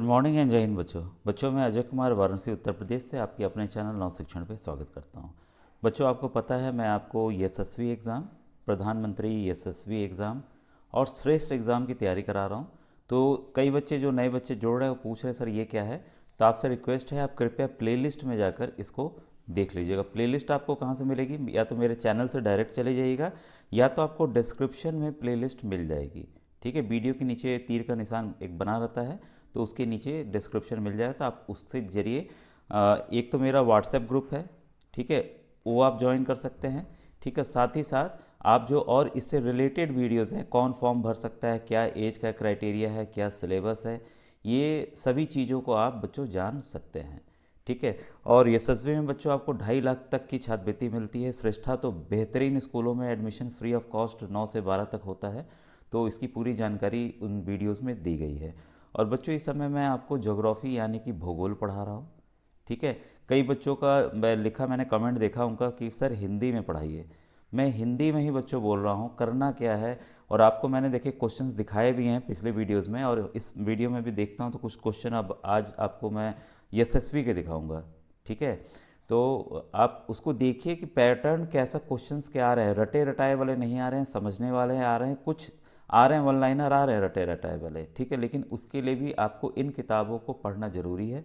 Morning and जय हिंद बच्चों मैं अजय कुमार वाराणसी उत्तर प्रदेश से आपके अपने चैनल नव शिक्षण पे स्वागत करता हूँ। बच्चों आपको पता है मैं आपको यशस्वी एग्ज़ाम, प्रधानमंत्री यशस्वी एग्ज़ाम और श्रेष्ठ एग्ज़ाम की तैयारी करा रहा हूँ। तो कई बच्चे जो नए बच्चे जुड़ रहे हैं वो पूछ रहे हैं सर ये क्या है। तो आपसे रिक्वेस्ट है आप कृपया प्लेलिस्ट में जाकर इसको देख लीजिएगा। प्लेलिस्ट आपको कहाँ से मिलेगी, या तो मेरे चैनल से डायरेक्ट चले जाइएगा या तो आपको डिस्क्रिप्शन में प्लेलिस्ट मिल जाएगी। ठीक है, वीडियो के नीचे तीर का निशान एक बना रहता है तो उसके नीचे डिस्क्रिप्शन मिल जाएगा, तो आप उससे जरिए एक तो मेरा व्हाट्सएप ग्रुप है, ठीक है, वो आप ज्वाइन कर सकते हैं। ठीक है, साथ ही साथ आप जो और इससे रिलेटेड वीडियोस हैं, कौन फॉर्म भर सकता है, क्या एज का क्राइटेरिया है, क्या सिलेबस है, ये सभी चीज़ों को आप बच्चों जान सकते हैं। ठीक है, और यशस्वी में बच्चों आपको 2.5 लाख तक की छात्रवृत्ति मिलती है। श्रेष्ठा तो बेहतरीन स्कूलों में एडमिशन फ्री ऑफ कॉस्ट 9 से 12 तक होता है, तो इसकी पूरी जानकारी उन वीडियोस में दी गई है। और बच्चों इस समय मैं आपको ज्योग्राफी यानी कि भूगोल पढ़ा रहा हूँ। ठीक है, कई बच्चों का मैंने कमेंट देखा उनका कि सर हिंदी में पढ़ाइए। मैं हिंदी में ही बच्चों बोल रहा हूँ, करना क्या है। और आपको मैंने देखे क्वेश्चंस दिखाए भी हैं पिछले वीडियोस में, और इस वीडियो में भी देखता हूँ तो कुछ क्वेश्चन अब आज आपको मैं यशस्वी के दिखाऊंगा। ठीक है, तो आप उसको देखिए कि पैटर्न कैसा, क्वेश्चंस क्या आ रहे हैं, रटे रटाए वाले नहीं आ रहे हैं, समझने वाले आ रहे हैं, कुछ आ रहे हैं वन लाइनर आ रहे हैं रटे रटाए वाले। ठीक है, लेकिन उसके लिए भी आपको इन किताबों को पढ़ना ज़रूरी है,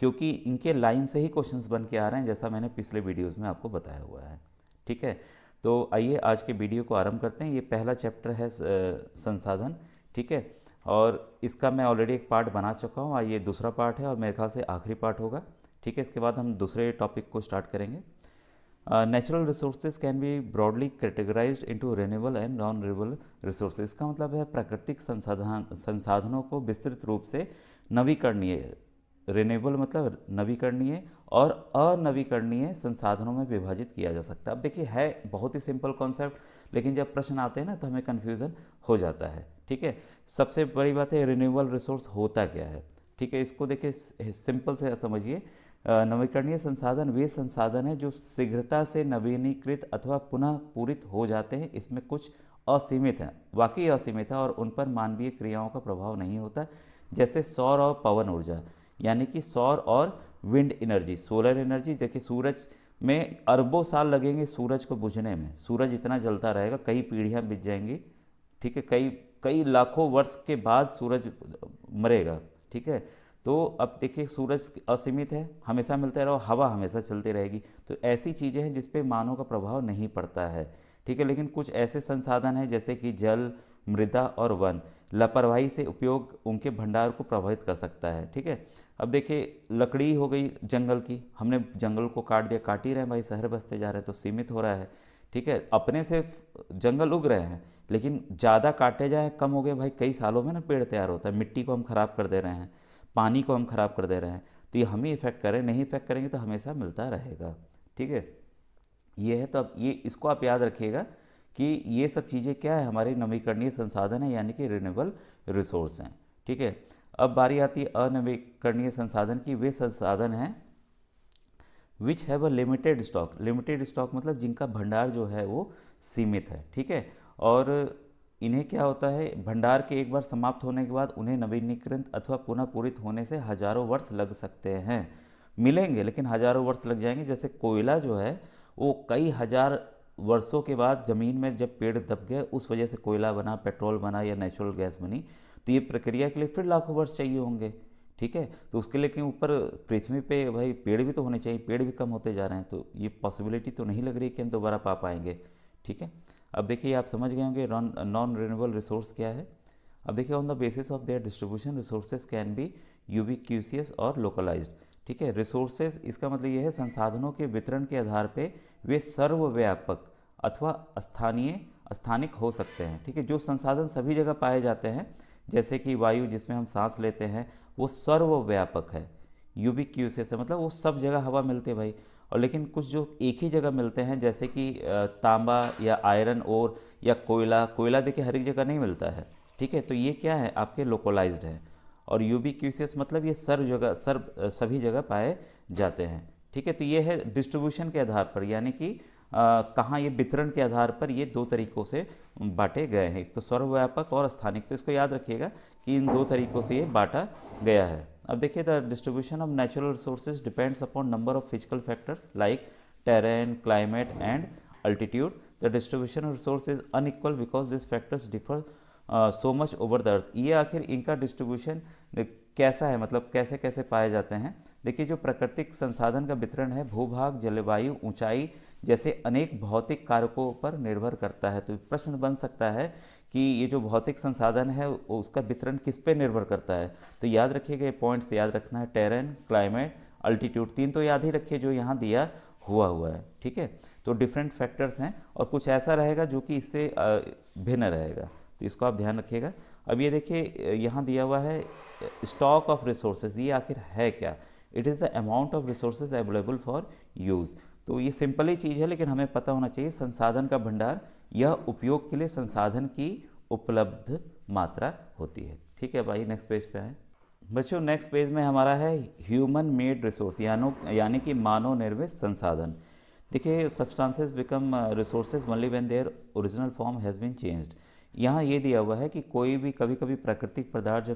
क्योंकि इनके लाइन से ही क्वेश्चंस बन के आ रहे हैं, जैसा मैंने पिछले वीडियोस में आपको बताया हुआ है। ठीक है, तो आइए आज के वीडियो को आरंभ करते हैं। ये पहला चैप्टर है संसाधन। ठीक है, और इसका मैं ऑलरेडी एक पार्ट बना चुका हूँ, ये दूसरा पार्ट है और मेरे ख्याल से आखिरी पार्ट होगा। ठीक है, इसके बाद हम दूसरे टॉपिक को स्टार्ट करेंगे। Natural resources can B broadly categorised into renewable and non renewable resources. इसका मतलब है प्राकृतिक संसाधनों को विस्तृत रूप से नवीकरणीय, रिन्यूएबल मतलब नवीकरणीय, और अनवीकरणीय संसाधनों में विभाजित किया जा सकता है। अब देखिए है बहुत ही सिंपल कॉन्सेप्ट, लेकिन जब प्रश्न आते हैं ना तो हमें कन्फ्यूज़न हो जाता है। ठीक है, सबसे बड़ी बात है रिन्यूएबल रिसोर्स होता क्या है। ठीक है, इसको देखिए सिंपल से समझिए। नवीकरणीय संसाधन वे संसाधन हैं जो शीघ्रता से नवीनीकृत अथवा पुनः पूरित हो जाते हैं। इसमें कुछ असीमित हैं, वाकई असीमित है, और उन पर मानवीय क्रियाओं का प्रभाव नहीं होता, जैसे सौर और पवन ऊर्जा, यानी कि सौर और विंड एनर्जी, सोलर एनर्जी। देखिए सूरज में अरबों साल लगेंगे सूरज को बुझने में, सूरज इतना जलता रहेगा, कई पीढ़ियाँ बीत जाएंगी। ठीक है, कई कई लाखों वर्ष के बाद सूरज मरेगा। ठीक है, तो अब देखिए सूरज असीमित है, हमेशा मिलता रहो, हवा हमेशा चलती रहेगी, तो ऐसी चीज़ें हैं जिस पे मानव का प्रभाव नहीं पड़ता है। ठीक है, लेकिन कुछ ऐसे संसाधन हैं जैसे कि जल, मृदा और वन, लापरवाही से उपयोग उनके भंडार को प्रभावित कर सकता है। ठीक है, अब देखिए लकड़ी हो गई जंगल की, हमने जंगल को काट दिया, काट ही रहे हैं भाई, शहर बसते जा रहे हैं तो सीमित हो रहा है। ठीक है, अपने से जंगल उग रहे हैं, लेकिन ज़्यादा काटे जाए, कम हो गए भाई, कई सालों में ना पेड़ तैयार होता है, मिट्टी को हम खराब कर दे रहे हैं, पानी को हम खराब कर दे रहे हैं, तो ये हमें इफेक्ट करें, नहीं इफेक्ट करेंगे तो हमेशा मिलता रहेगा। ठीक है, ये है, तो अब ये इसको आप याद रखिएगा कि ये सब चीज़ें क्या है, हमारे नवीकरणीय संसाधन है, यानी कि रिन्यूएबल रिसोर्स हैं। ठीक है, अब बारी आती है अनवीकरणीय संसाधन की। वे संसाधन हैं which have a limited stock. Limited stock मतलब जिनका भंडार जो है वो सीमित है। ठीक है, और इन्हें क्या होता है, भंडार के एक बार समाप्त होने के बाद उन्हें नवीनीकृत अथवा पुनः पूरित होने से हजारों वर्ष लग सकते हैं। मिलेंगे लेकिन हजारों वर्ष लग जाएंगे। जैसे कोयला जो है वो कई हजार वर्षों के बाद ज़मीन में जब पेड़ दब गए उस वजह से कोयला बना, पेट्रोल बना या नेचुरल गैस बनी, तो ये प्रक्रिया के लिए फिर लाखों वर्ष चाहिए होंगे। ठीक है, तो उसके लिए कि ऊपर पृथ्वी पे भाई पेड़ भी तो होने चाहिए, पेड़ भी कम होते जा रहे हैं, तो ये पॉसिबिलिटी तो नहीं लग रही कि हम दोबारा पा पाएंगे। ठीक है, अब देखिए आप समझ गए होंगे नॉन रिन्यूएबल रिसोर्स क्या है। अब देखिए on the basis of their distribution resources can be ubiquitous और लोकलाइज्ड। ठीक है, रिसोर्सेज इसका मतलब ये है संसाधनों के वितरण के आधार पे वे सर्वव्यापक अथवा स्थानिक हो सकते हैं। ठीक है, जो संसाधन सभी जगह पाए जाते हैं, जैसे कि वायु जिसमें हम सांस लेते हैं, वो सर्वव्यापक है। यूबिक्यूसियस है मतलब वो सब जगह हवा मिलती है भाई। और लेकिन कुछ जो एक ही जगह मिलते हैं, जैसे कि तांबा या आयरन ओर या कोयला, कोयला देखिए हर एक जगह नहीं मिलता है। ठीक है, तो ये क्या है, आपके लोकलाइज्ड है। और यूबिक्यूसियस मतलब ये सभी जगह पाए जाते हैं। ठीक है, तो ये है डिस्ट्रीब्यूशन के आधार पर, यानी कि कहाँ ये वितरण के आधार पर ये दो तरीकों से बांटे गए हैं, एक तो सर्वव्यापक और स्थानिक। तो इसको याद रखिएगा कि इन दो तरीकों से ये बांटा गया है। अब देखिए, the distribution of natural resources depends upon number of physical factors like terrain, climate and altitude. The distribution of resource is unequal because this factors differ so much over the earth. ये आखिर इनका distribution कैसा है, मतलब कैसे कैसे पाए जाते हैं. देखिए, जो प्राकृतिक संसाधन का वितरण है भूभाग, जलवायु, ऊंचाई जैसे अनेक भौतिक कारकों पर निर्भर करता है. तो प्रश्न बन सकता है कि ये जो भौतिक संसाधन है उसका वितरण किस पे निर्भर करता है. तो याद रखिएगा, ये पॉइंट्स याद रखना है, टेरेन, क्लाइमेट, अल्टीट्यूड, 3 तो याद ही रखिए जो यहाँ दिया हुआ है. ठीक है, तो डिफरेंट फैक्टर्स हैं और कुछ ऐसा रहेगा जो कि इससे भिन्न रहेगा, तो इसको आप ध्यान रखिएगा. अब ये देखिए, यहाँ दिया हुआ है स्टॉक ऑफ रिसोर्सेज. ये आखिर है क्या? It is the amount of resources available for use. तो ये सिंपल ही चीज़ है, लेकिन हमें पता होना चाहिए संसाधन का भंडार, यह उपयोग के लिए संसाधन की उपलब्ध मात्रा होती है. ठीक है भाई, नेक्स्ट पेज पे आए बच्चों. नेक्स्ट पेज में हमारा है ह्यूमन मेड रिसोर्स, यानी कि मानव निर्मित संसाधन. देखिए, substances become resources only when their original form has been changed. यहाँ ये दिया हुआ है कि कोई भी कभी कभी प्राकृतिक पदार्थ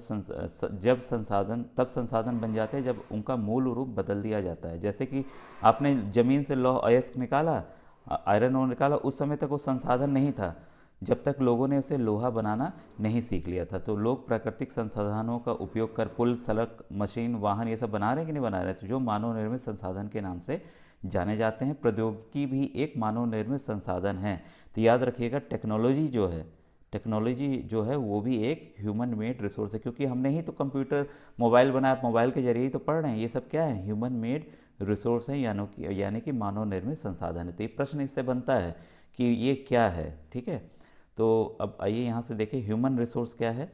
जब संसाधन तब संसाधन बन जाते हैं जब उनका मूल रूप बदल दिया जाता है. जैसे कि आपने ज़मीन से लौह अयस्क निकाला, आयरन ओर निकाला, उस समय तक वो संसाधन नहीं था जब तक लोगों ने उसे लोहा बनाना नहीं सीख लिया था. तो लोग प्राकृतिक संसाधनों का उपयोग कर पुल, सड़क, मशीन, वाहन ये सब बना रहे हैं कि नहीं बना रहे हैं, तो जो मानव निर्मित संसाधन के नाम से जाने जाते हैं. प्रौद्योगिकी भी एक मानव निर्मित संसाधन है. तो याद रखिएगा, टेक्नोलॉजी जो है वो भी एक ह्यूमन मेड रिसोर्स है, क्योंकि हमने ही तो कंप्यूटर, मोबाइल बनाया, मोबाइल के जरिए ही तो पढ़ रहे हैं. ये सब क्या है? ह्यूमन मेड रिसोर्स है, यानी कि मानव निर्मित संसाधन है. तो ये प्रश्न इससे बनता है कि ये क्या है. ठीक है, तो अब आइए यहाँ से देखें ह्यूमन रिसोर्स क्या है.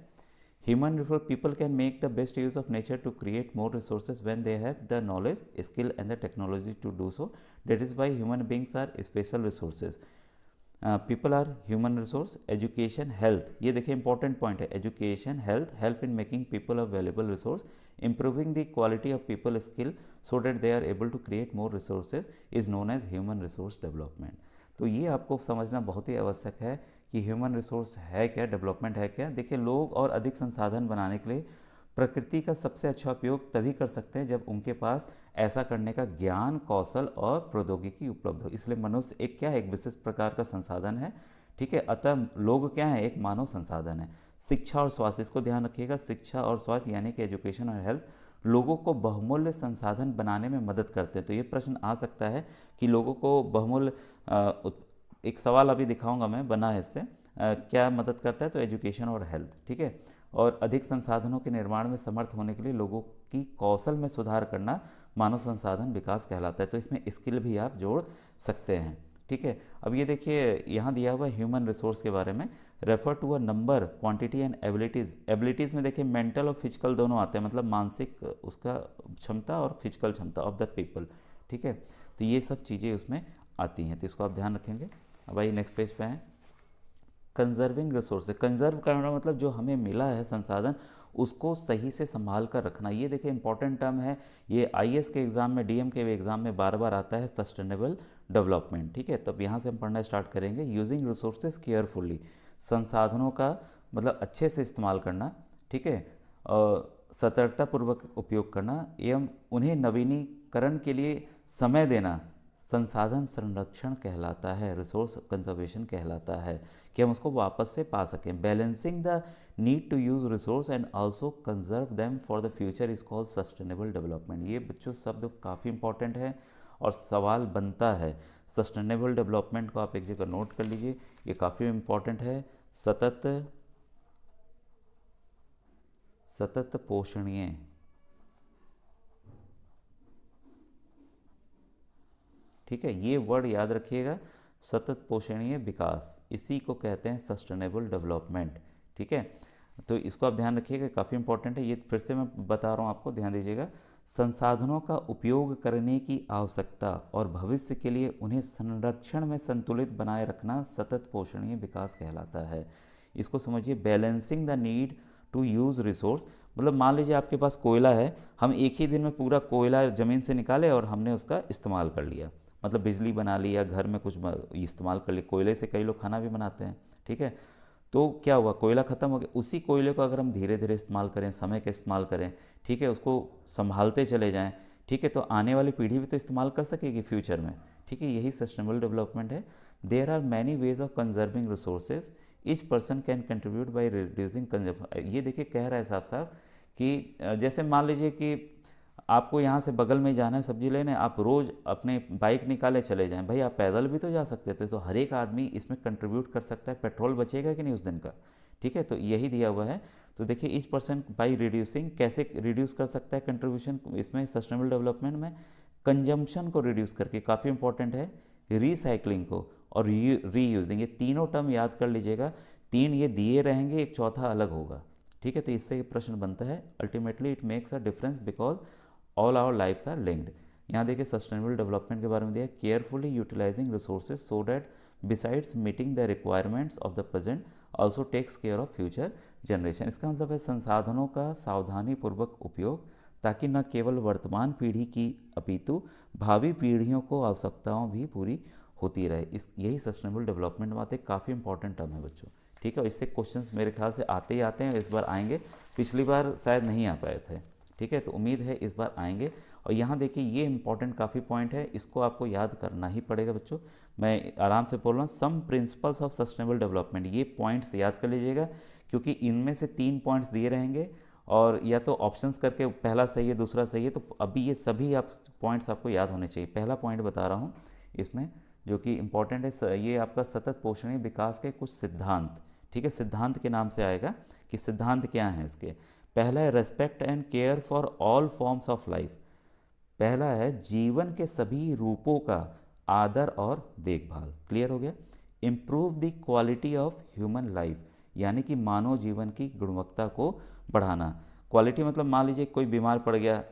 Human resource, people can make the best use of nature to create more resources when they have the knowledge, skill and the technology to do so. That is why human beings are special resources. People are human resource. Education, health, ये देखिए important point है. Education, health help in making people a valuable resource. Improving the quality of people skill so that they are able to create more resources is known as human resource development. तो ये आपको समझना बहुत ही आवश्यक है कि human resource है क्या, डेवलपमेंट है क्या. देखिए, लोग और अधिक संसाधन बनाने के लिए प्रकृति का सबसे अच्छा उपयोग तभी कर सकते हैं जब उनके पास ऐसा करने का ज्ञान, कौशल और प्रौद्योगिकी उपलब्ध हो. इसलिए मनुष्य एक क्या है? एक विशिष्ट प्रकार का संसाधन है. ठीक है, अतः लोग क्या है? एक मानव संसाधन है. शिक्षा और स्वास्थ्य, इसको ध्यान रखिएगा. शिक्षा और स्वास्थ्य यानी कि एजुकेशन और हेल्थ लोगों को बहुमूल्य संसाधन बनाने में मदद करते हैं. तो ये प्रश्न आ सकता है कि लोगों को बहुमूल्य, एक सवाल अभी दिखाऊंगा मैं, बना है इससे, क्या मदद करता है? तो एजुकेशन और हेल्थ. ठीक है, और अधिक संसाधनों के निर्माण में समर्थ होने के लिए लोगों की कौशल में सुधार करना मानव संसाधन विकास कहलाता है. तो इसमें स्किल भी आप जोड़ सकते हैं. ठीक है, अब ये देखिए, यहाँ दिया हुआ ह्यूमन रिसोर्स के बारे में, refer to a number, quantity and abilities. Abilities में देखिए मेंटल और फिजिकल दोनों आते हैं, मतलब मानसिक उसका क्षमता और फिजिकल क्षमता ऑफ द पीपल. ठीक है, तो ये सब चीज़ें उसमें आती हैं, तो इसको आप ध्यान रखेंगे. अब आइए नेक्स्ट पेज पे हैं. कंजर्विंग रिसोर्सेज, कंजर्व करना मतलब जो हमें मिला है संसाधन उसको सही से संभाल कर रखना. ये देखिए इंपॉर्टेंट टर्म है, ये आईएएस के एग्ज़ाम में, डीएम के एग्ज़ाम में बार बार आता है, सस्टेनेबल डेवलपमेंट. ठीक है, तब यहाँ से हम पढ़ना स्टार्ट करेंगे. यूजिंग रिसोर्सेज केयरफुली, संसाधनों का मतलब अच्छे से इस्तेमाल करना. ठीक है, सतर्कतापूर्वक उपयोग करना एवं उन्हें नवीनीकरण के लिए समय देना संसाधन संरक्षण कहलाता है, रिसोर्स कंजर्वेशन कहलाता है, कि हम उसको वापस से पा सकें. Balancing the need to use resource and also conserve them for the future is called sustainable development. ये बच्चों शब्द काफ़ी इंपॉर्टेंट है और सवाल बनता है. सस्टेनेबल डेवलपमेंट को आप एक जगह नोट कर लीजिए, ये काफ़ी इंपॉर्टेंट है. सतत पोषणीय, ठीक है, ये वर्ड याद रखिएगा, सतत पोषणीय विकास, इसी को कहते हैं सस्टेनेबल डेवलपमेंट. ठीक है, तो इसको आप ध्यान रखिएगा, काफ़ी इंपॉर्टेंट है. ये फिर से मैं बता रहा हूँ आपको, ध्यान दीजिएगा. संसाधनों का उपयोग करने की आवश्यकता और भविष्य के लिए उन्हें संरक्षण में संतुलित बनाए रखना सतत पोषणीय विकास कहलाता है. इसको समझिए. Balancing the need to use resource, मतलब मान लीजिए आपके पास कोयला है, हम एक ही दिन में पूरा कोयला ज़मीन से निकाले और हमने उसका इस्तेमाल कर लिया, मतलब बिजली बना ली या घर में कुछ इस्तेमाल कर लिया. कोयले से कई लोग खाना भी बनाते हैं. ठीक है, तो क्या हुआ, कोयला ख़त्म हो गया। उसी कोयले को अगर हम धीरे धीरे इस्तेमाल करें, समय का इस्तेमाल करें, ठीक है, उसको संभालते चले जाएं, ठीक है, तो आने वाली पीढ़ी भी तो इस्तेमाल कर सकेगी फ्यूचर में, ठीक है। यही सस्टेनेबल डेवलपमेंट है। There are many ways of conserving resources, each person can contribute by reducing consumption. ये देखिए कह रहा है साहब साहब कि जैसे मान लीजिए कि आपको यहाँ से बगल में जाना है सब्जी लेने, आप रोज़ अपने बाइक निकाले चले जाएं, भाई आप पैदल भी तो जा सकते थे। तो हर एक आदमी इसमें कंट्रीब्यूट कर सकता है, पेट्रोल बचेगा कि नहीं उस दिन का, ठीक है। तो यही दिया हुआ है। तो देखिए ईच पर्सन बाई रिड्यूसिंग, कैसे रिड्यूस कर सकता है कंट्रीब्यूशन इसमें सस्टेनेबल डेवलपमेंट में, कंजम्पशन को रिड्यूस करके, काफ़ी इंपॉर्टेंट है, रिसाइकलिंग को और रीयूजिंग। ये तीनों टर्म याद कर लीजिएगा, तीन ये दिए रहेंगे, एक चौथा अलग होगा, ठीक है। तो इससे ये प्रश्न बनता है, ultimately it makes a difference because all our lives are linked. यहाँ देखिए सस्टेनेबल डेवलपमेंट के बारे में दिया, carefully utilising resources so that besides meeting the requirements of the present also takes care of future generation. इसका मतलब है संसाधनों का सावधानीपूर्वक उपयोग, ताकि न केवल वर्तमान पीढ़ी की अपितु भावी पीढ़ियों को आवश्यकताओं भी पूरी होती रहे। इस यही सस्टेनेबल डेवलपमेंट बातें, काफ़ी इंपॉर्टेंट टर्म है बच्चों, ठीक है। इससे क्वेश्चंस मेरे ख्याल से आते ही आते हैं, इस बार आएंगे, पिछली बार शायद नहीं आ पाए थे, ठीक है। तो उम्मीद है इस बार आएंगे। और यहाँ देखिए ये इंपॉर्टेंट काफ़ी पॉइंट है, इसको आपको याद करना ही पड़ेगा बच्चों। मैं आराम से बोल रहा हूँ, some principles of sustainable development, ये पॉइंट्स याद कर लीजिएगा, क्योंकि इनमें से 3 पॉइंट्स दिए रहेंगे और या तो ऑप्शंस करके पहला सही है दूसरा सही है, तो अभी ये सभी आप पॉइंट्स आपको याद होने चाहिए। पहला पॉइंट बता रहा हूँ इसमें जो कि इम्पॉर्टेंट है, ये आपका सतत पोषणीय विकास के कुछ सिद्धांत, ठीक है। सिद्धांत के नाम से आएगा कि सिद्धांत क्या हैं इसके। पहला है respect and care for all forms of life. पहला है जीवन के सभी रूपों का आदर और देखभाल, क्लियर हो गया। Improve the quality of human life, यानी कि मानव जीवन की गुणवत्ता को बढ़ाना। क्वालिटी मतलब मान लीजिए कोई बीमार पड़ गया,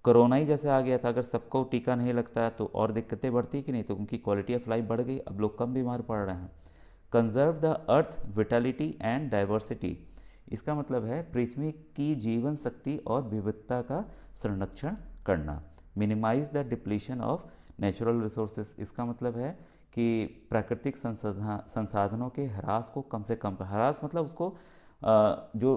कोरोना ही जैसे आ गया था, अगर सबको टीका नहीं लगता है तो और दिक्कतें बढ़ती कि नहीं, तो उनकी क्वालिटी ऑफ लाइफ बढ़ गई, अब लोग कम बीमार पड़ रहे हैं। Conserve the earth vitality and diversity, इसका मतलब है पृथ्वी की जीवन शक्ति और विविधता का संरक्षण करना। Minimise the depletion of natural resources, इसका मतलब है कि प्राकृतिक संसाधनों के ह्रास को कम से कम, ह्रास मतलब उसको जो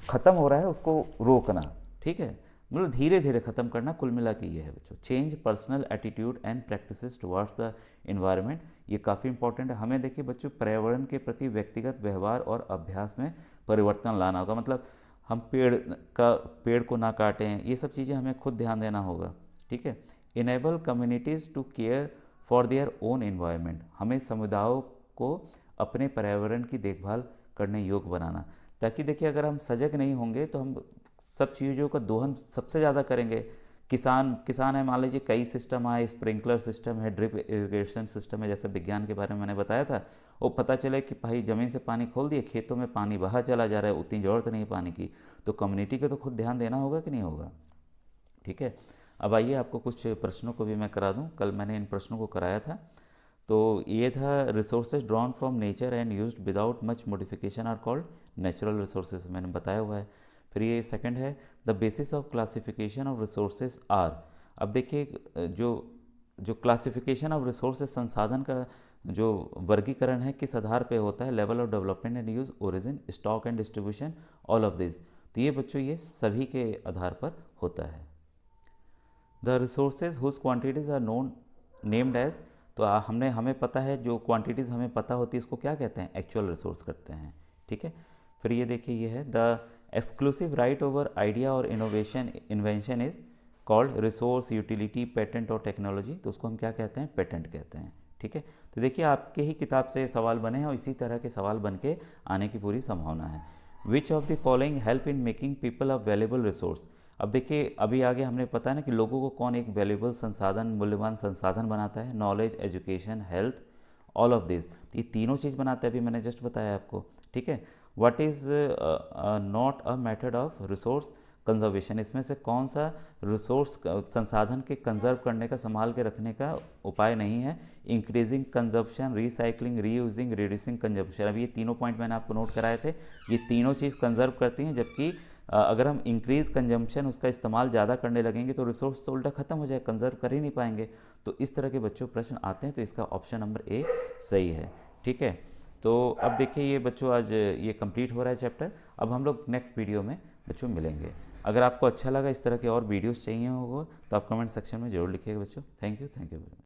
ख़त्म हो रहा है उसको रोकना, ठीक है, मतलब धीरे धीरे ख़त्म करना, कुल मिला के ये है बच्चों। Change personal attitude and practices towards the environment, ये काफ़ी इंपॉर्टेंट है। हमें देखिए बच्चों पर्यावरण के प्रति व्यक्तिगत व्यवहार और अभ्यास में परिवर्तन लाना होगा, मतलब हम पेड़ को ना काटें, ये सब चीज़ें हमें खुद ध्यान देना होगा, ठीक है। Enable communities to care for their own environment, हमें समुदायों को अपने पर्यावरण की देखभाल करने योग्य बनाना, ताकि देखिए अगर हम सजग नहीं होंगे तो हम सब चीज़ों का दोहन सबसे ज़्यादा करेंगे। किसान है, मान लीजिए कई सिस्टम आए, स्प्रिंकलर सिस्टम है, ड्रिप इरिगेशन सिस्टम है, जैसे विज्ञान के बारे में मैंने बताया था। वो पता चले कि भाई ज़मीन से पानी खोल दिए, खेतों में पानी बहा चला जा रहा है, उतनी ज़रूरत नहीं पानी की, तो कम्युनिटी को तो खुद ध्यान देना होगा कि नहीं होगा, ठीक है। अब आइए आपको कुछ प्रश्नों को भी मैं करा दूं, कल मैंने इन प्रश्नों को कराया था। तो ये था resources drawn from nature and used without much modification are called natural resources, मैंने बताया हुआ है। फिर ये सेकंड है the basis of classification of resources are. अब देखिए जो क्लासिफिकेशन ऑफ रिसोर्सेज, संसाधन का जो वर्गीकरण है किस आधार पे होता है, level of development and use, origin, stock and distribution, all of this. तो ये बच्चों ये सभी के आधार पर होता है। The resources whose quantities are known named as, तो हमें पता है जो क्वांटिटीज़ हमें पता होती है इसको क्या कहते हैं, एक्चुअल रिसोर्स करते हैं, ठीक है। फिर ये देखिए ये है the exclusive right over idea और invention is called resource, utility, patent और टेक्नोलॉजी, तो उसको हम क्या कहते हैं, पेटेंट कहते हैं, ठीक है। तो देखिए आपके ही किताब से सवाल बने हैं और इसी तरह के सवाल बन के आने की पूरी संभावना है। Which of the following help in making people a valuable resource. अब देखिए अभी आगे हमने पता है ना कि लोगों को कौन एक वैल्यूएबल संसाधन, मूल्यवान संसाधन बनाता है, knowledge, education, health, all of this, तो ये तीनों चीज़ बनाते हैं, अभी मैंने जस्ट बताया आपको, ठीक है। What is not a method of resource conservation, इसमें से कौन सा रिसोर्स संसाधन के कंजर्व करने का, संभाल के रखने का उपाय नहीं है। Increasing consumption, recycling, reusing, reducing consumption, अभी ये तीनों पॉइंट मैंने आपको नोट कराए थे, ये तीनों चीज़ कंजर्व करती हैं, जबकि अगर हम इंक्रीज कंजम्पशन, उसका इस्तेमाल ज़्यादा करने लगेंगे तो रिसोर्स तो उल्टा ख़त्म हो जाए, कंजर्व कर ही नहीं पाएंगे। तो इस तरह के बच्चों प्रश्न आते हैं, तो इसका ऑप्शन नंबर ए सही है, ठीक है। तो अब देखिए ये बच्चों आज ये कंप्लीट हो रहा है चैप्टर। अब हम लोग नेक्स्ट वीडियो में बच्चों मिलेंगे। अगर आपको अच्छा लगा, इस तरह के और वीडियोस चाहिए होगा तो आप कमेंट सेक्शन में ज़रूर लिखिएगा बच्चों। Thank you very much.